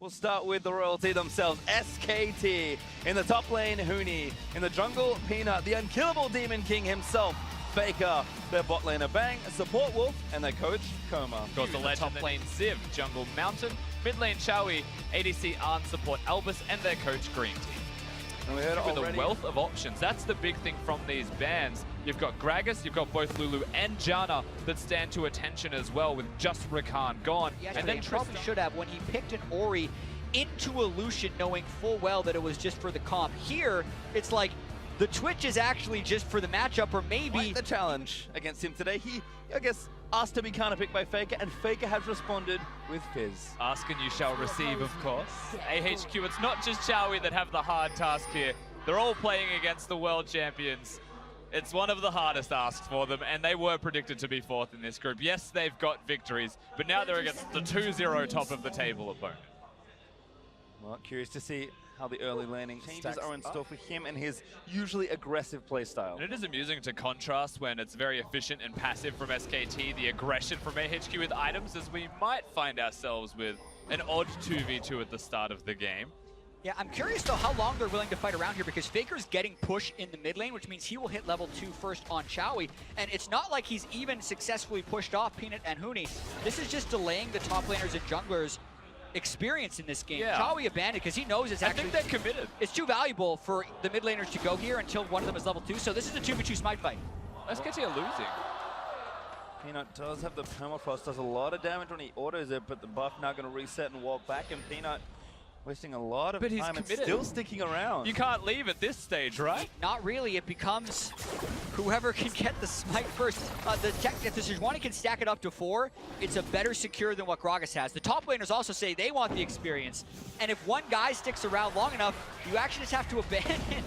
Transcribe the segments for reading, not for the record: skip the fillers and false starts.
We'll start with the royalty themselves, SKT. In the top lane, Huni. In the jungle, Peanut, the unkillable Demon King himself, Faker. Their bot laner, Bang, support Wolf, and their coach, Coma. Of course, the top lane, Ziv, jungle, Mountain, mid lane, န့위, ADC, Arn, support, Albus, and their coach, Green Team. And we heard With already. a wealth of options. That's the big thing from these bans. You've got Gragas, you've got both Lulu and Janna that stand to attention as well, with just Rakan gone. Yeah, and then he probably Tristan should have when he picked an Ori into a Lucian, knowing full well that it was just for the comp. Here, it's like the Twitch is actually just for the matchup, or maybe Quite the challenge against him today. He, I guess, asked to be counterpicked by Faker, and Faker has responded with Fizz. Ask and you shall receive, of course. AHQ, it's not just ÇaoY that have the hard task here. They're all playing against the world champions. It's one of the hardest asks for them, and they were predicted to be fourth in this group. Yes, they've got victories, but now they're against the 2-0 top of the table opponent. Well, curious to see how the early laning changes are in store for him and his usually aggressive playstyle. And it is amusing to contrast when it's very efficient and passive from SKT, the aggression from AHQ with items, as we might find ourselves with an odd 2v2 at the start of the game. Yeah, I'm curious though how long they're willing to fight around here, because Faker's getting push in the mid lane, which means he will hit level 2 first on ÇaoY. And it's not like he's even successfully pushed off Peanut and Huni. This is just delaying the top laners and junglers' experience in this game. Yeah. ÇaoY abandoned because he knows it's actually, I think they're committed. it's too valuable for the mid laners to go here until one of them is level 2. So this is a 2v2 smite fight. SKT are losing. Peanut does have the permafrost, does a lot of damage when he autos it, but the buff now going to reset and walk back, and Peanut wasting a lot of But he's time and committed. still sticking around. You can't leave at this stage, right? Not really. It becomes whoever can get the smite first. If the Sejuani can stack it up to 4, it's a better secure than what Gragas has. The top laners also say they want the experience. And if one guy sticks around long enough, you actually just have to abandon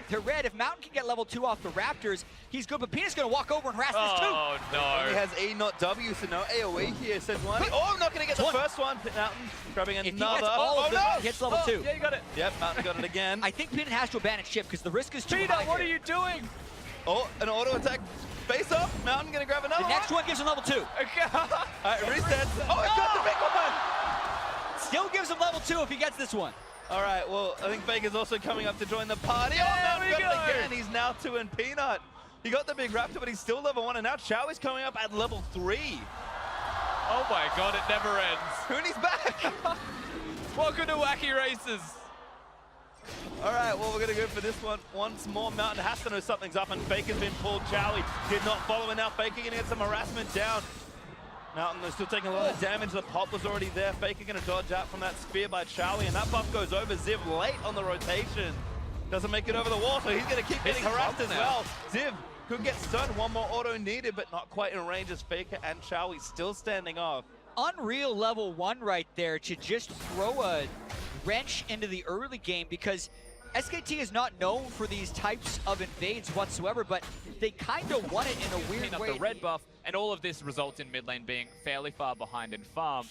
the red. If Mountain can get level 2 off the Raptors, he's good, but Peanut's going to walk over and harass this too. Oh, no. He has A, not W, so no AoE here. Sejuani. Oh, not going to get the first one. Mountain grabbing If he another. gets all of them, no! he hits level 2. Yeah, you got it. Yep, Mountain got it again. I think Peanut has to abandon ship because the risk is too high. Peanut, what are here. you doing? Oh, an auto attack face off. Mountain going to grab another The next one gives him level 2. All right, reset. Oh, he got the big one. Still gives him level 2 if he gets this one. All right, well, I think Faker's also coming up to join the party. There Oh, Mountain we got it go. again. He's now 2 in Peanut. He got the big Raptor, but he's still level 1, and now ÇaoY's coming up at level 3. Oh my god, it never ends. Huni's back. Welcome to Wacky Races. All right, well, we're going to go for this one once more. Mountain has to know something's up, and Faker's been pulled. ÇaoY did not follow, and now Faker going to get some harassment down. Mountain is still taking a lot of damage. The pop was already there. Faker going to dodge out from that spear by ÇaoY, and that buff goes over. Ziv late on the rotation. Doesn't make it over the wall, so he's going to keep getting harassed as well. Ziv could get stunned. One more auto needed, but not quite in range as Faker and ÇaoY still standing off. Unreal level 1 right there to just throw a wrench into the early game, because SKT is not known for these types of invades whatsoever, but they kind of won it in a weird way. The red buff, and all of this results in mid lane being fairly far behind in farm.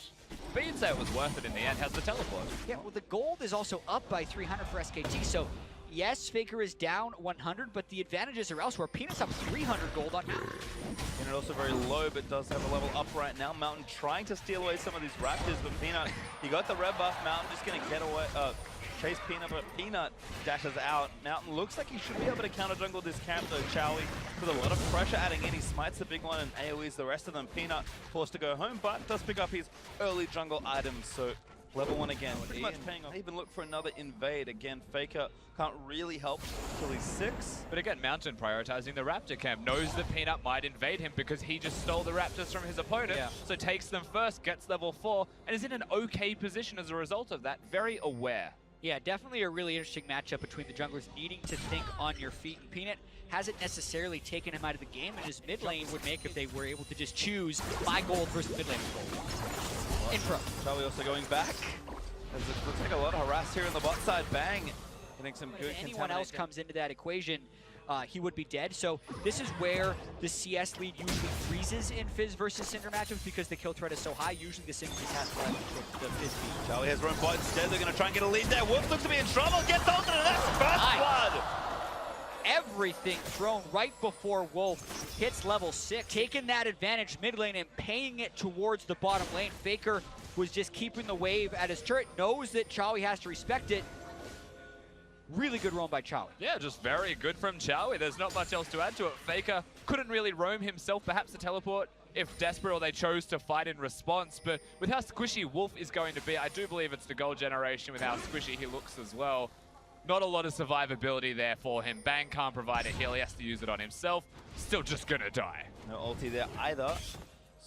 But you'd say it was worth it in the end. Has the teleport. Yeah, well, the gold is also up by 300 for SKT, so yes, Faker is down 100, but the advantages are elsewhere. Peanut's up 300 gold on Peanut also very low, but does have a level up right now. Mountain trying to steal away some of these Raptors, but Peanut, he got the red buff. Mountain just going to get away, chase Peanut, but Peanut dashes out. Mountain looks like he should be able to counter jungle this camp though. ÇaoY with a lot of pressure adding in. He smites the big one and AoEs the rest of them. Peanut forced to go home, but does pick up his early jungle items, so level 1 again. Pretty much paying off. Even look for another invade. Again, Faker can't really help until he's 6. But again, Mountain prioritizing the Raptor camp. Knows that Peanut might invade him because he just stole the Raptors from his opponent. Yeah. So takes them first, gets level 4, and is in an okay position as a result of that. Very aware. Yeah, definitely a really interesting matchup between the junglers needing to think on your feet. And Peanut hasn't necessarily taken him out of the game, and his mid lane would make if they were able to just choose my gold versus mid lane's gold. Intro. ÇaoY also going back. As it looks like a lot of harass here in the bot side. Bang. Getting some good If anyone else contamination. comes into that equation, he would be dead. So this is where the CS lead usually freezes in Fizz versus Cinder matchups, because the kill threat is so high. Usually the Cinder just has to let the Fizz beat. ÇaoY has run bot instead. They're going to try and get a lead there. Wolf looks to be in trouble. Gets ulted, and that's first blood. Everything thrown right before Wolf hits level 6. Taking that advantage mid lane and paying it towards the bottom lane. Faker was just keeping the wave at his turret, knows that ǳKuwi has to respect it. Really good roam by ǳKuwi. Yeah, just very good from ǳKuwi. There's not much else to add to it. Faker couldn't really roam himself, perhaps the teleport if desperate or they chose to fight in response. But with how squishy Wolf is going to be, I do believe it's the gold generation with how squishy he looks as well. Not a lot of survivability there for him. Bang can't provide a heal. He has to use it on himself. Still just gonna die. No ulti there either.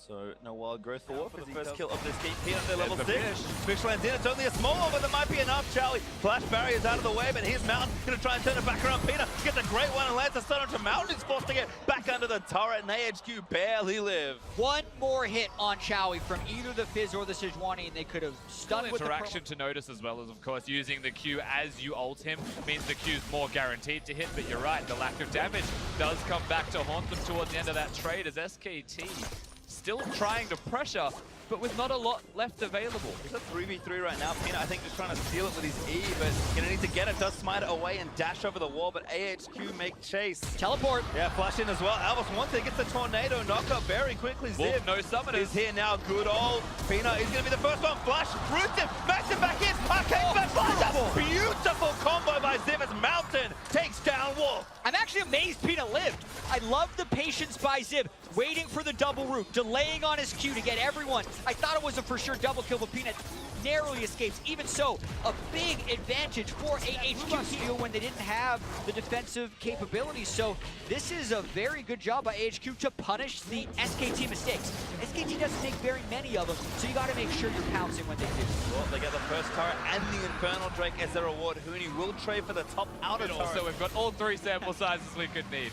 So no wild growth for the first kill of this game. Peanut at level 6. Fish lands in. It's only a small one, but there might be enough. ǳKuwi flash barriers out of the way, but here's Mountain going to try and turn it back around. Peanut gets a great one and lands a stun onto Mountain. He's forced to get back under the turret, and AHQ barely live. One more hit on ǳKuwi from either the Fizz or the Sejuani, and they could have stunned with interaction to notice, as well as, of course, using the Q as you ult him means the Q's more guaranteed to hit. But you're right, the lack of damage does come back to haunt them towards the end of that trade as Skt still trying to pressure, but with not a lot left available. It's a 3v3 right now. Peanut, I think, just trying to steal it with his E, but gonna need to get it. Does smite it away and dash over the wall, but AHQ make chase. Teleport. Yeah, flash in as well. Albus wants it, gets the tornado knock up very quickly. Wolf, Ziv no summoners. is here now. Good old Peanut is gonna be the first one. Flash, roots him, makes him back in. Arcade back, flash. Beautiful combo by Ziv as Mountain takes down Wolf. I'm actually amazed Peanut lived. I love the patience by Ziv, waiting for the double root, delaying on his Q to get everyone. I thought it was a for sure double kill, but Peanut narrowly escapes. Even so, a big advantage for AHQ steal when they didn't have the defensive capabilities. So this is a very good job by AHQ to punish the Skt mistakes. Skt doesn't make very many of them, so you got to make sure you're pouncing when they do. Well, they get the first turret and the Infernal Drake as their reward. Huni will trade for the top outer turret. Also, we've got all 3 sample sizes we could need.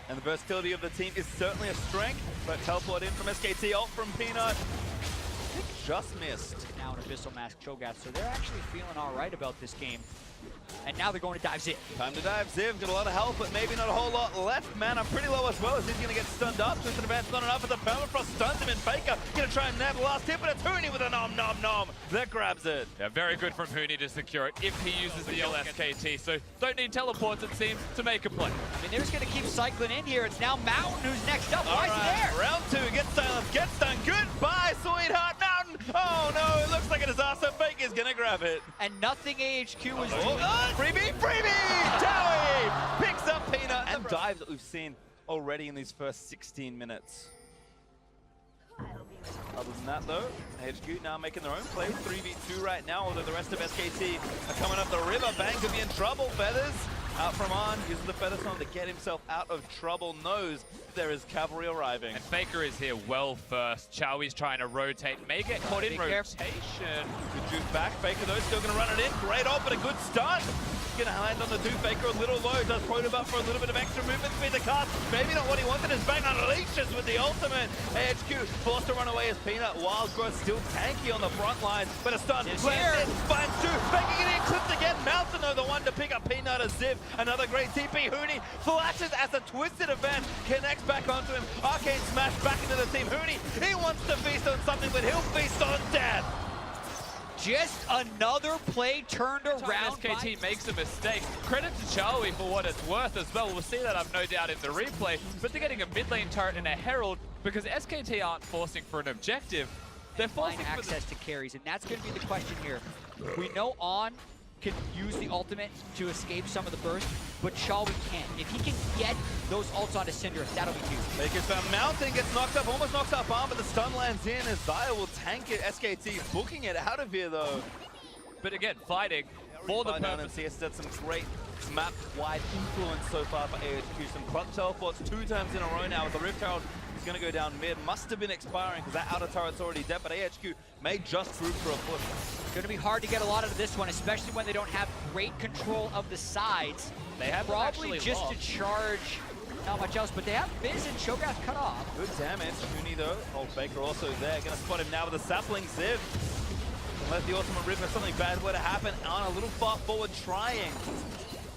And the versatility of the team is certainly a strength, but teleport in from Skt, ult from Peanut. I think just missed. Now an Abyssal Mask Cho'Gath, so they're actually feeling all right about this game. And now they're going to dive Ziv. Time to dive Ziv, got a lot of health, but maybe not a whole lot left. Mana pretty low as well, as he's gonna get stunned up. Twisted advance not enough, but the permafrost stuns him, and Faker gonna try and nab the last hit, but it's Huni with a nom nom nom that grabs it. Yeah, very good from Huni to secure it if he uses the Skt, so don't need teleports, it seems, to make a play. I mean, they're just gonna keep cycling in here. It's now Mountain who's next up. Why is he there? Round 2, gets silenced, gets stunned. Goodbye, sweetheart, Mountain. Oh no, it looks like a disaster. Faker's gonna grab it. And nothing AHQ was doing. Freebie! ǳKuwi picks up Peanut and dives that we've seen already in these first 16 minutes. Other than that, though, AHQ now making their own play. 3v2 right now, although the rest of Skt are coming up the river. Bang could be in trouble. Feathers out from On, uses the Feather Song to get himself out of trouble. Knows there is cavalry arriving. And Faker is here well first. ǳKuwi's trying to rotate, may get caught in rotation. Good juke back. Faker, though, still going to run it in. Great ult, but a good stun. Going to land on the dude. Faker a little low. Does probe up for a little bit of extra movement speed. The cast, maybe not what he wanted, as Bang unleashes with the ultimate. AHQ forced to run away as Peanut. Wild Growth still tanky on the front line, but a stun. Lands in, finds 2. Faker getting clipped again. Mountain, though, the one to pick up Peanut as Ziv. Another great TP. Huni flashes as a twisted event. Connects back onto him. Arcane smash back into the team. Huni, he wants to feast on something, but he'll feast on death. Just another play turned around. Skt makes a mistake. Credit to ǳKuwi for what it's worth as well. We'll see that, I've no doubt, in the replay. But they're getting a mid lane turret and a Herald because Skt aren't forcing for an objective. They're forcing access to carries, and that's going to be the question here. We know On can use the ultimate to escape some of the burst, but ﷺ can't. If he can get those ults onto Syndra, that'll be huge. Faker's found Mountain, gets knocked up, almost knocks up On, but the stun lands in as Zaya will tank it. Skt booking it out of here, though. But again, fighting for the purpose. CS did some great map-wide influence so far for AHQ. Some clutch teleports 2 times in a row now with the Rift Herald. He's going to go down mid. Must have been expiring because that outer turret's already dead, but AHQ may just root for a push. It's going to be hard to get a lot out of this one, especially when they don't have great control of the sides. They have probably just to charge, not much else, but they have Fizz and Cho'Gath cut off. Good damage. Huni, though. Oh, Faker also there. Going to spot him now with a sapling. Ziv. Let the ultimate rip if something bad were to happen. On a little far forward, trying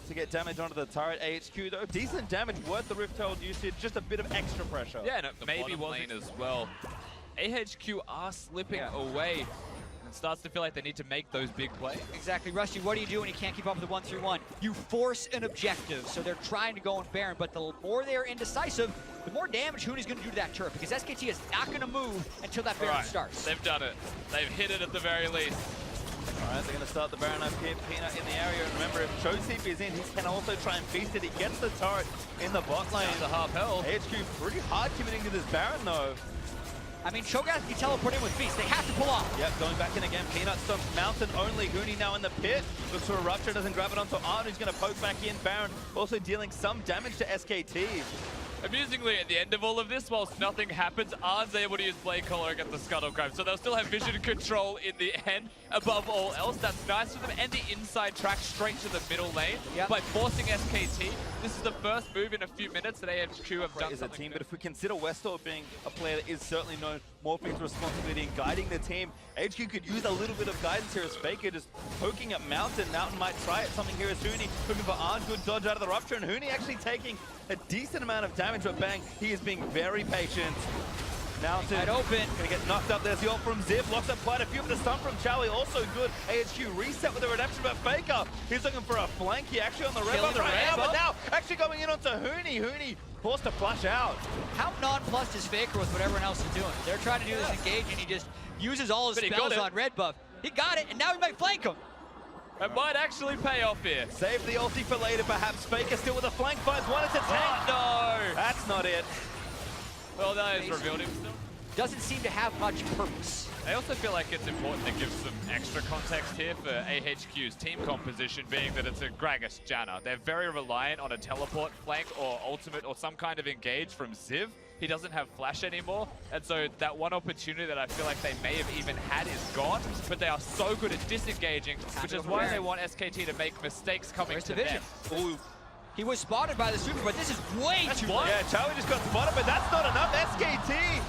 to get damage onto the turret. AHQ, though, decent damage, worth the Rift Herald usage, just a bit of extra pressure. Yeah, no, maybe lane as well. AHQ are slipping away. starts to feel like they need to make those big plays. Exactly. Rusty, what do you do when you can't keep up with the 1-3-1? You force an objective. So they're trying to go on Baron, but the more they're indecisive, the more damage Huni's going to do to that turret, because SKT is not going to move until that Baron starts. They've done it. They've hit it at the very least. All right, they're going to start the Baron up here. Peanut in the area. And remember, if Joseph is in, he can also try and feast it. He gets the turret in the bot lane. Down to half health. AHQ pretty hard committing to this Baron, though. I mean, Cho'Gath can teleport in with Feast. They have to pull off. Yep, going back in again. Peanut stumps Mountain only. Huni now in the pit. Looks for a Rupture, doesn't grab it onto Arn, who's going to poke back in. Baron also dealing some damage to SKT. Amusingly, at the end of all of this, whilst nothing happens, Arn's able to use Blade Collar against the Scuttle Crab, so they'll still have vision control in the end. Above all else, that's nice for them. And the inside track straight to the middle lane by forcing SKT. This is the first move in a few minutes that AHQ have done something team, good. but if we consider Westor being a player that is certainly known more for his responsibility in guiding the team, HQ could use a little bit of guidance here as Faker just poking at Mountain. Mountain might try it. Something here is Huni looking for Arn. Good dodge out of the Rupture, and Huni actually taking a decent amount of damage, but Bang, he is being very patient. Mountain wide open. Gonna get knocked up. There's the ult from Ziv. Locks up quite a few, but the stun from Chowie also good. AHQ reset with the redemption, but Faker, he's looking for a flank. He actually on the red buff right now, but now actually going in onto Huni. Huni forced to flush out. How nonplussed is Faker with what everyone else is doing? They're trying to do this engage, and he just uses all his spells on red buff. He got it, and now he might flank him. It might actually pay off here. Save the ulti for later, perhaps. Faker still with a flank, finds one, it's a tank. No! That's not it. Well, that has revealed himself. Doesn't seem to have much purpose. I also feel like it's important to give some extra context here for AHQ's team composition, being that it's a Gragas Janna. They're very reliant on a teleport flank or ultimate or some kind of engage from Ziv. He doesn't have flash anymore, and so that one opportunity that I feel like they may have even had is gone, but they are so good at disengaging, which is why they want SKT to make mistakes coming to them. Ooh. He was spotted by the super, but this is way too late. Yeah, Chowie just got spotted, but that's not enough. SKT,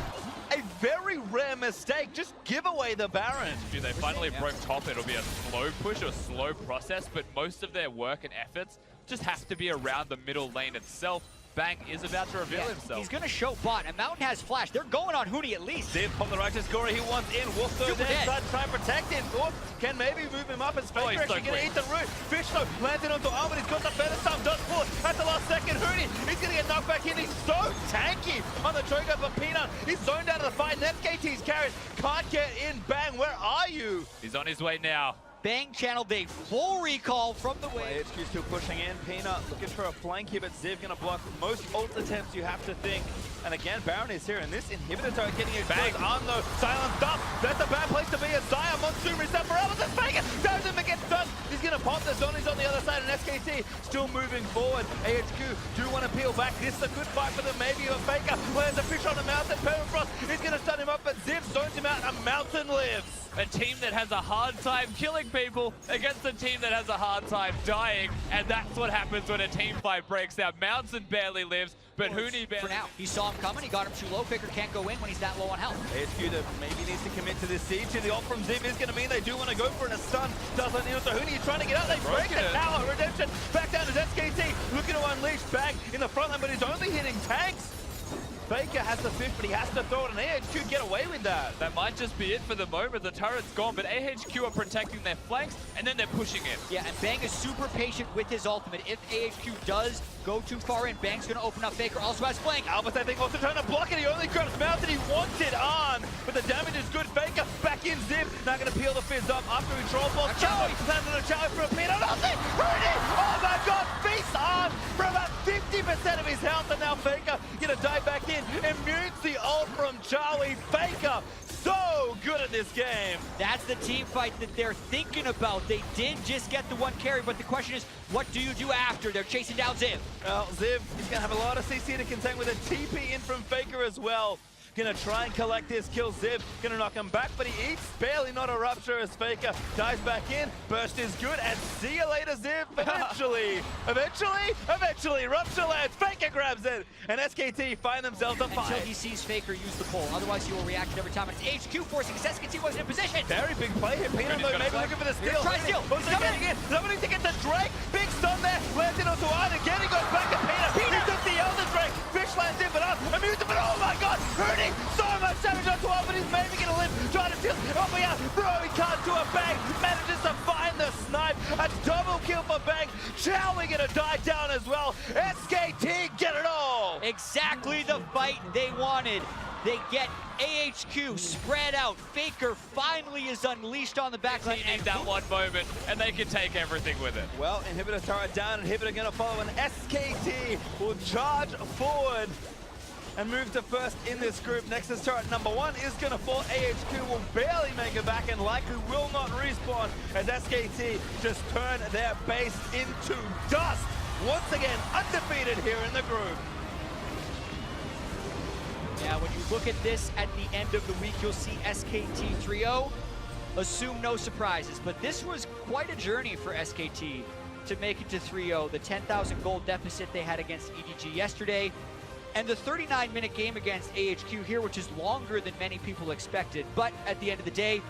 a very rare mistake. Just give away the Baron. If they finally broke top, it'll be a slow push or slow process, but most of their work and efforts just have to be around the middle lane itself. Bang is about to reveal himself. He's going to show bot, and Mountain has flash. They're going on Huni at least. Ziv pop the righteous scorer he wants in. Wolf goes inside to try and protect him. Wolf can maybe move him up as Faker actually going to eat the root. Fish though, landed onto Arm, but he's got the better sum. Does force at the last second. Huni, he's going to get knocked back in. He's so tanky on the Cho'Gath, but Peanut, he's zoned out of the fight. And SKT's carried. Can't get in. Bang, where are you? He's on his way now. Bang channeled a full recall from the wave. AHQ still pushing in. Peanut looking for a flank here, but Ziv going to block most ult attempts, you have to think. And again, Baron is here, and this inhibitor turret getting his bang. Arm though, silenced up. That's a bad place to be. Zaya, Monsoon reset for Elvis. It's Faker. Does him, it gets done. He's going to pop the zone. He's on the other side, and SKT still moving forward. AHQ do want to peel back. This is a good fight for them. Maybe a Faker lands a fish on the Mountain. Permafrost is going to stun him up, but Ziv zones him out, and Mountain lives. A team that has a hard time killing people against a team that has a hard time dying, and that's what happens when a team fight breaks out. Mountain barely lives, but Huni barely. For now, he saw him coming, he got him too low. Faker can't go in when he's that low on health. AHQ maybe needs to commit to this siege. The ult from Ziv is going to mean they do want to go for it. A stun doesn't need it. So Huni trying to get out. They break the tower. Redemption back down to SKT. Looking to unleash Bang in the front line, but he's only hitting tanks. Faker has the fifth, but he has to throw it, and AHQ get away with that. That might just be it for the moment. The turret's gone, but AHQ are protecting their flanks, and then they're pushing in. Yeah, and Bang is super patient with his ultimate. If AHQ does go too far in, Bang's going to open up. Faker also has flank. Albert, I think, also trying to block it. He only grabs Mountain. He wants it on, but the damage is good. Faker back in Ziv. Now going to peel the fizz up after he troll balls. Chowie landed a Chowie for a peanut. Nothing. Huni! Oh my God! Feast on for about 50% of his health, and now Faker going to dive back in. Immune the ult from Chowie. Faker so good at this game. That's the team fight that they're thinking about. They did just get the one carry, but the question is, what do you do after? They're chasing down Ziv. Well, Ziv is going to have a lot of CC to contend with a TP in from Faker as well. Gonna try and collect this kill. Ziv gonna knock him back, but he eats barely, not a Rupture as Faker dives back in. Burst is good, and see you later, Ziv. Eventually, Rupture lands. Faker grabs it, and SKT find themselves a fight. Until he sees Faker use the pull. Otherwise, he will react every time. And it's HQ forcing because SKT wasn't in position. Very big play here. Peanut though, maybe looking for the steal. Try steal. Also getting in. Somebody to get the Drake. Big stun there. Lands it onto Arn again. He goes back to Peanut. He took the Elder Drake. Fish lands in, but Arn immune to it. Oh my God, Huni! So much damage onto Arn, but he's maybe gonna live. Trying to steal. Oh my God, bro, he can't Chowie gonna die down as well. SKT get it all. Exactly the fight they wanted. They get AHQ spread out. Faker finally is unleashed on the backline. They need that one moment, and they can take everything with it. Well, Inhibitor turret down, Inhibitor gonna follow, and SKT will charge forward and move to first in this group. Nexus turret number 1 is gonna fall. AHQ will barely make it back and likely will not respawn as SKT just turn their base into dust. Once again, undefeated here in the group. Yeah, when you look at this at the end of the week, you'll see SKT 3-0. Assume no surprises, but this was quite a journey for SKT to make it to 3-0. The 10,000 gold deficit they had against EDG yesterday, and the 39-minute game against AHQ here, which is longer than many people expected. But at the end of the day,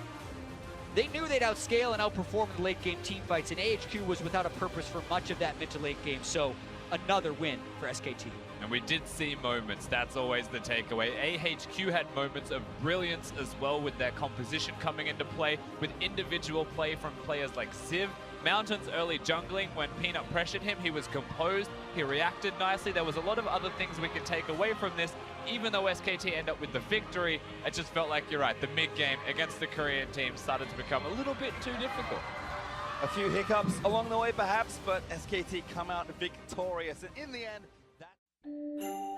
they knew they'd outscale and outperform in the late game team fights, and AHQ was without a purpose for much of that mid to late game. So another win for SKT. And we did see moments, that's always the takeaway. AHQ had moments of brilliance as well with their composition coming into play, with individual play from players like Civ. Mountain's early jungling, when Peanut pressured him, he was composed, he reacted nicely. There was a lot of other things we could take away from this. Even though SKT end up with the victory, it just felt like, you're right, the mid-game against the Korean team started to become a little bit too difficult. A few hiccups along the way perhaps, but SKT come out victorious. And in the end, that...